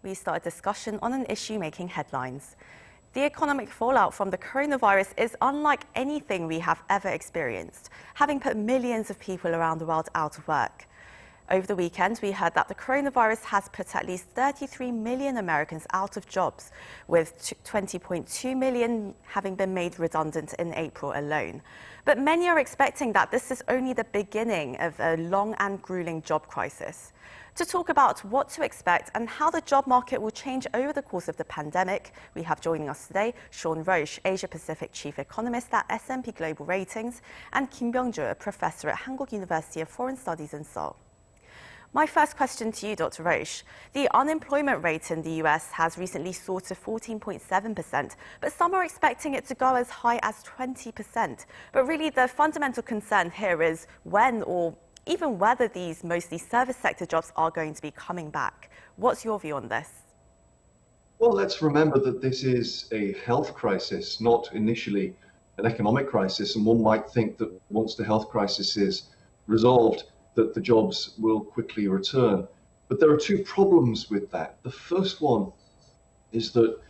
we start a discussion on an issue making headlines. The economic fallout from the coronavirus is unlike anything we have ever experienced, having put millions of people around the world out of work. Over the weekend, we heard that the coronavirus has put at least 33 million Americans out of jobs, with 20.2 million having been made redundant in April alone. But many are expecting that this is only the beginning of a long and grueling job crisis. To talk about what to expect and how the job market will change over the course of the pandemic, we have joining us today Shaun Roache, Asia-Pacific Chief Economist at S&P Global Ratings, and Byung-joo, a professor at Hankuk University of Foreign Studies in Seoul. My first question to you, Dr. Roache. The unemployment rate in the US has recently soared to 14.7%, but some are expecting it to go as high as 20%. But really, the fundamental concern here is when or even whether these mostly service sector jobs are going to be coming back. What's your view on this? Well, let's remember that this is a health crisis, not initially an economic crisis. And one might think that once the health crisis is resolved, that the jobs will quickly return. But there are two problems with that. The first one is that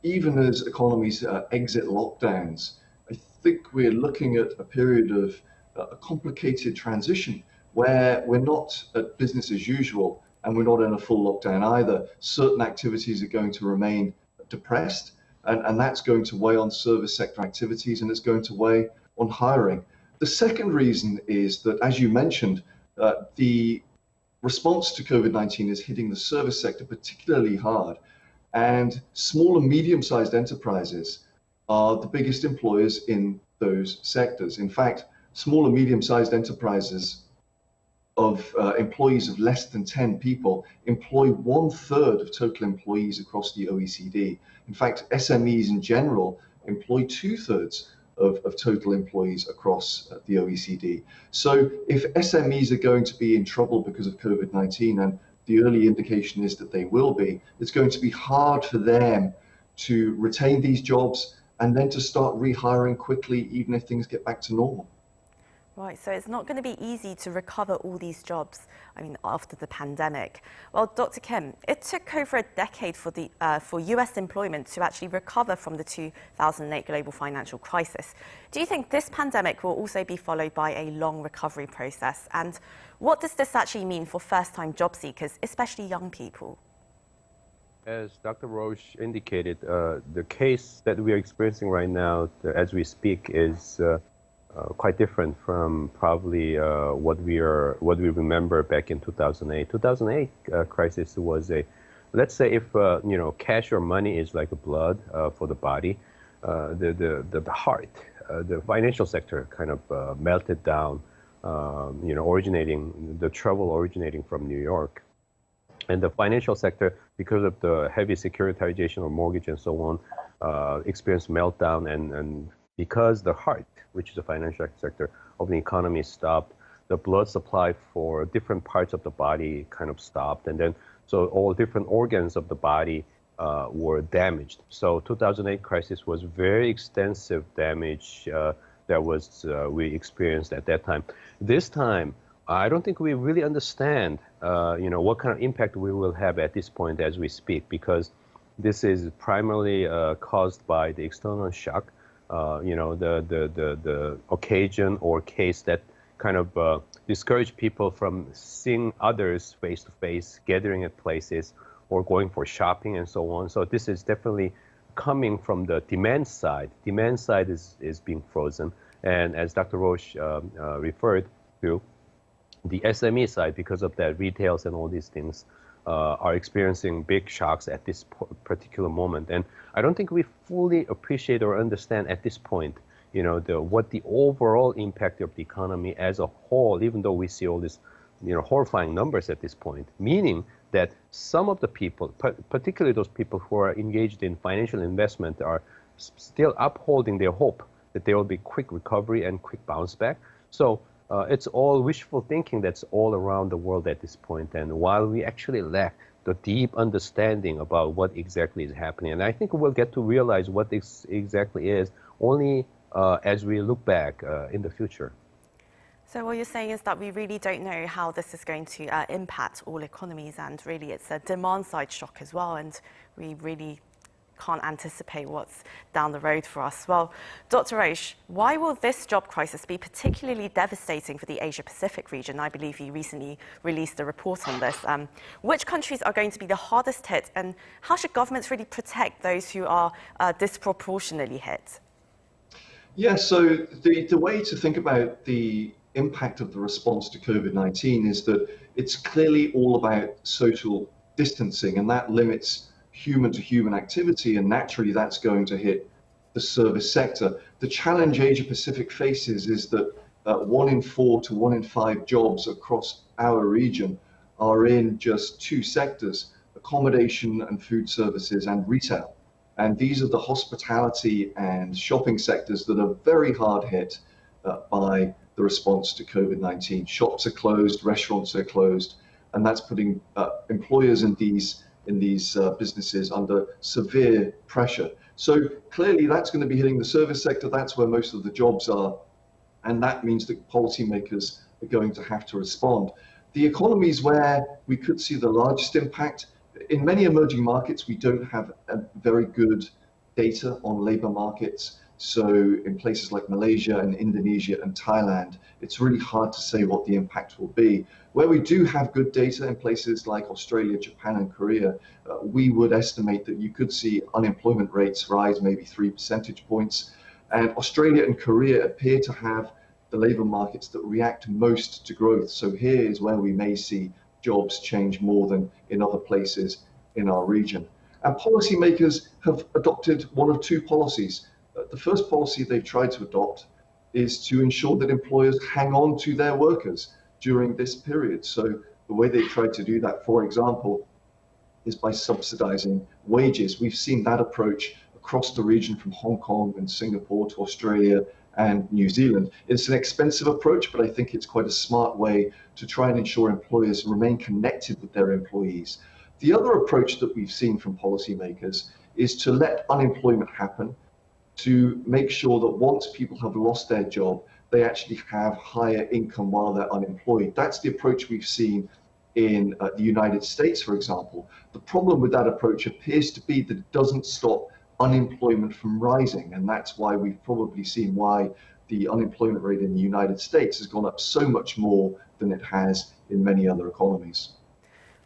even as economies exit lockdowns, I think we're looking at a period of a complicated transition where we're not at business as usual and we're not in a full lockdown either. Certain activities are going to remain depressed, and that's going to weigh on service sector activities, and it's going to weigh on hiring. The second reason is that, as you mentioned, the response to COVID-19 is hitting the service sector particularly hard, and small and medium-sized enterprises are the biggest employers in those sectors. In fact, small and medium-sized enterprises of employees of less than 10 people employ 1/3 of total employees across the OECD. In fact, SMEs in general employ 2/3 of total employees across the OECD. So if SMEs are going to be in trouble because of COVID-19, and the early indication is that they will be, it's going to be hard for them to retain these jobs and then to start rehiring quickly, even if things get back to normal. Right, so it's not going to be easy to recover all these jobs, after the pandemic. Well, Dr. Kim, it took over a decade for US employment to actually recover from the 2008 global financial crisis. Do you think this pandemic will also be followed by a long recovery process? And what does this actually mean for first-time job seekers, especially young people? As Dr. Roache indicated, the case that we are experiencing right now, as we speak, is quite different from probably what we remember back in 2008. 2008 crisis was let's say if cash or money is like blood for the body, the heart, the financial sector kind of melted down, the trouble originating from New York. And the financial sector, because of the heavy securitization of mortgage and so on, experienced meltdown, and because the heart, which is the financial sector of the economy, stopped, the blood supply for different parts of the body kind of stopped, and then so all different organs of the body were damaged. So 2008 crisis was very extensive damage that we experienced at that time. This time, I don't think we really understand, what kind of impact we will have at this point as we speak, because this is primarily caused by the external shock. The occasion or case that kind of discourage people from seeing others face to face, gathering at places, or going for shopping and so on. So this is definitely coming from the demand side. Demand side is being frozen, and as Dr. Roache referred to, the SME side, because of that, retails and all these things are experiencing big shocks at this particular moment. And I don't think we fully appreciate or understand at this point, what the overall impact of the economy as a whole, even though we see all these, horrifying numbers at this point, meaning that some of the people, particularly those people who are engaged in financial investment, are still upholding their hope that there will be quick recovery and quick bounce back. So it's all wishful thinking that's all around the world at this point. And while we actually lack the deep understanding about what exactly is happening, and I think we'll get to realize what this exactly is only as we look back in the future. So what you're saying is that we really don't know how this is going to impact all economies, and really it's a demand-side shock as well, and we really can't anticipate what's down the road for us. Well, Dr. Roache, why will this job crisis be particularly devastating for the Asia-Pacific region? I believe you recently released a report on this. Which countries are going to be the hardest hit, and how should governments really protect those who are disproportionately hit? Yeah, so the way to think about the impact of the response to COVID-19 is that it's clearly all about social distancing, and that limits human to human activity, and naturally that's going to hit the service sector. The challenge Asia Pacific faces is that 1 in 4 to 1 in 5 jobs across our region are in just 2 sectors: accommodation and food services and retail. And these are the hospitality and shopping sectors that are very hard hit by the response to COVID-19. Shops are closed, restaurants are closed, and that's putting employers in these businesses under severe pressure. So clearly that's going to be hitting the service sector. That's where most of the jobs are. And that means that policymakers are going to have to respond. The economies where we could see the largest impact, in many emerging markets, we don't have a very good data on labor markets. So in places like Malaysia and Indonesia and Thailand, it's really hard to say what the impact will be. Where we do have good data in places like Australia, Japan, and Korea, we would estimate that you could see unemployment rates rise maybe 3 percentage points. And Australia and Korea appear to have the labor markets that react most to growth. So here is where we may see jobs change more than in other places in our region. And policymakers have adopted one of 2 policies. The first policy they've tried to adopt is to ensure that employers hang on to their workers during this period. So the way they've tried to do that, for example, is by subsidizing wages. We've seen that approach across the region from Hong Kong and Singapore to Australia and New Zealand. It's an expensive approach, but I think it's quite a smart way to try and ensure employers remain connected with their employees. The other approach that we've seen from policymakers is to let unemployment happen, to make sure that once people have lost their job, they actually have higher income while they're unemployed. That's the approach we've seen in the United States, for example. The problem with that approach appears to be that it doesn't stop unemployment from rising, and that's why we've probably seen why the unemployment rate in the United States has gone up so much more than it has in many other economies.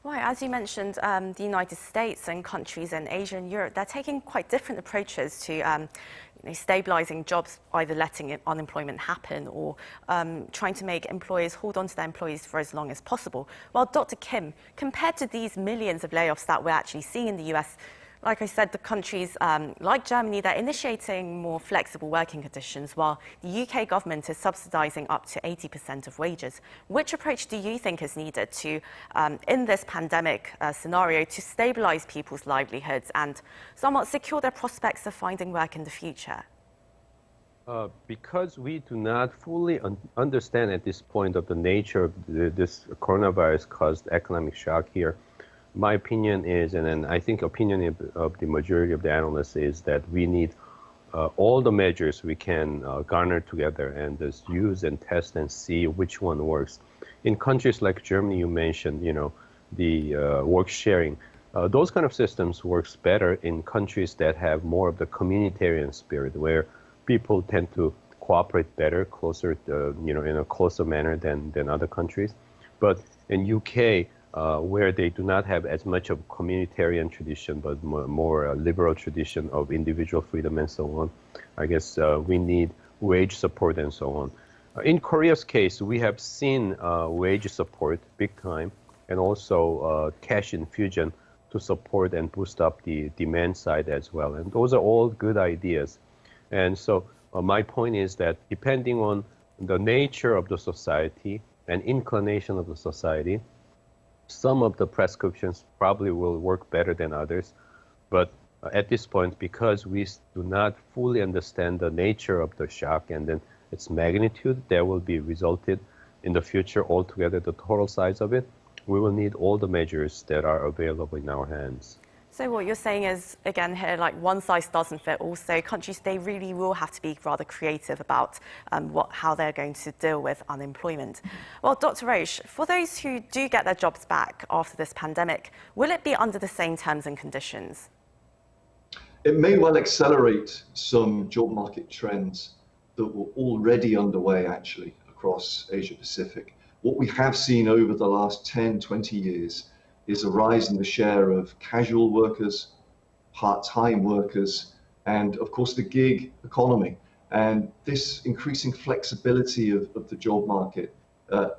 Right, as you mentioned, the United States and countries in Asia and Europe, they're taking quite different approaches to stabilizing jobs, either letting unemployment happen or trying to make employers hold on to their employees for as long as possible. Well, Dr. Kim, compared to these millions of layoffs that we're actually seeing in the US, like I said, the countries like Germany, they're initiating more flexible working conditions, while the UK government is subsidising up to 80% of wages. Which approach do you think is needed to, in this pandemic scenario, to stabilise people's livelihoods and somewhat secure their prospects of finding work in the future? Because we do not fully understand at this point of the nature of this coronavirus-caused economic shock here, my opinion is, and then I think opinion of the majority of the analysts is that we need all the measures we can garner together and just use and test and see which one works. In countries like Germany, you mentioned, the work sharing. Those kind of systems works better in countries that have more of the communitarian spirit, where people tend to cooperate better, closer, in a closer manner than other countries. But in UK, where they do not have as much of a communitarian tradition, but more liberal tradition of individual freedom and so on. I guess we need wage support and so on. In Korea's case, we have seen wage support big time, and also cash infusion to support and boost up the demand side as well. And those are all good ideas. And so my point is that depending on the nature of the society and inclination of the society, some of the prescriptions probably will work better than others. But at this point, because we do not fully understand the nature of the shock and then its magnitude that will be resulted in the future altogether, the total size of it, we will need all the measures that are available in our hands. So what you're saying is, again here, like one size doesn't fit all. So countries, they really will have to be rather creative about how they're going to deal with unemployment. Well, Dr. Roache, for those who do get their jobs back after this pandemic, will it be under the same terms and conditions? It may well accelerate some job market trends that were already underway actually across Asia Pacific. What we have seen over the last 10, 20 years is a rise in the share of casual workers, part-time workers, and of course the gig economy. And this increasing flexibility of the job market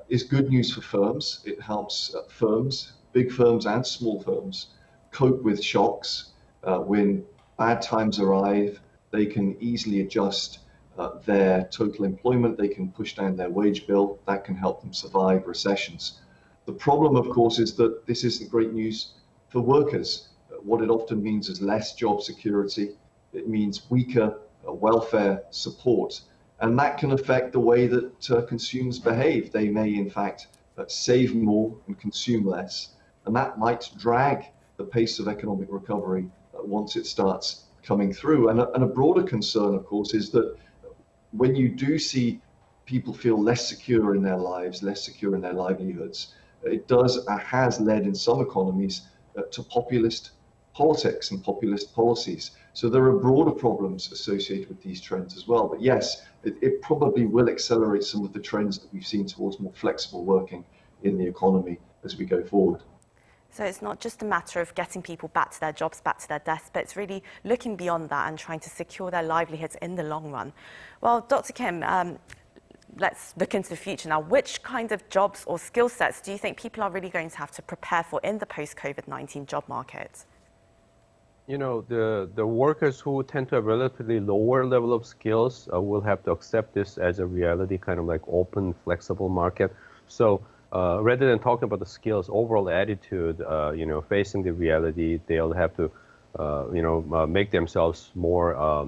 is good news for firms. It helps firms, big firms and small firms, cope with shocks. When bad times arrive, they can easily adjust their total employment, they can push down their wage bill, that can help them survive recessions. The problem, of course, is that this isn't great news for workers. What it often means is less job security. It means weaker welfare support. And that can affect the way that consumers behave. They may, in fact, save more and consume less. And that might drag the pace of economic recovery once it starts coming through. And a broader concern, of course, is that when you do see people feel less secure in their lives, less secure in their livelihoods, it has led in some economies to populist politics and populist policies. So there are broader problems associated with these trends as well. But yes, it probably will accelerate some of the trends that we've seen towards more flexible working in the economy as we go forward. So it's not just a matter of getting people back to their jobs, back to their desks, but it's really looking beyond that and trying to secure their livelihoods in the long run. Well, Dr. Kim, let's look into the future now. Which kind of jobs or skill sets do you think people are really going to have to prepare for in the post-COVID-19 job market? You know, the workers who tend to have relatively lower level of skills will have to accept this as a reality, kind of like open, flexible market. So rather than talking about the skills, overall attitude, facing the reality, they'll have to, make themselves more,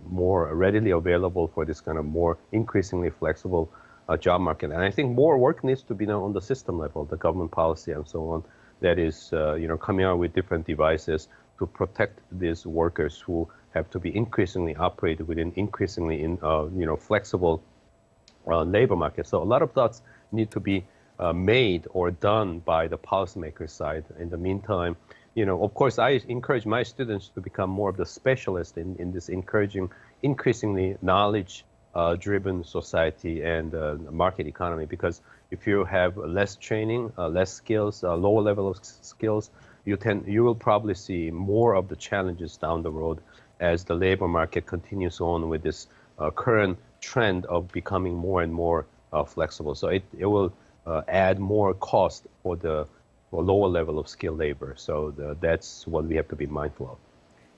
more readily available for this kind of more increasingly flexible job market. And I think more work needs to be done on the system level, the government policy and so on, that is, coming out with different devices to protect these workers who have to be increasingly operated within increasingly, flexible labor market. So a lot of thoughts need to be made or done by the policymaker side. In the meantime, of course, I encourage my students to become more of the specialist in this increasingly knowledge-driven society and market economy. Because if you have less training, less skills, lower level of skills, you will probably see more of the challenges down the road as the labor market continues on with this current trend of becoming more and more flexible. So it will add more cost for the lower level of skilled labor. So that's what we have to be mindful of.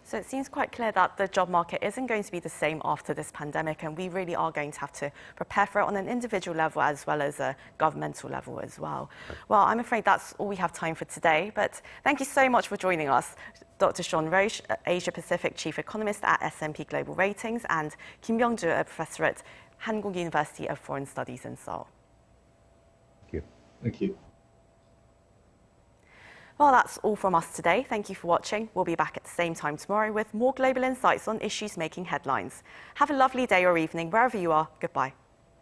So it seems quite clear that the job market isn't going to be the same after this pandemic, and we really are going to have to prepare for it on an individual level as well as a governmental level as well. Well, I'm afraid that's all we have time for today, but thank you so much for joining us. Dr. Shaun Roache, Asia Pacific Chief Economist at S&P Global Ratings, and Byung-joo, a professor at Hankuk University of Foreign Studies in Seoul. Thank you. Thank you. Well, that's all from us today. Thank you for watching. We'll be back at the same time tomorrow with more global insights on issues making headlines. Have a lovely day or evening wherever you are. Goodbye.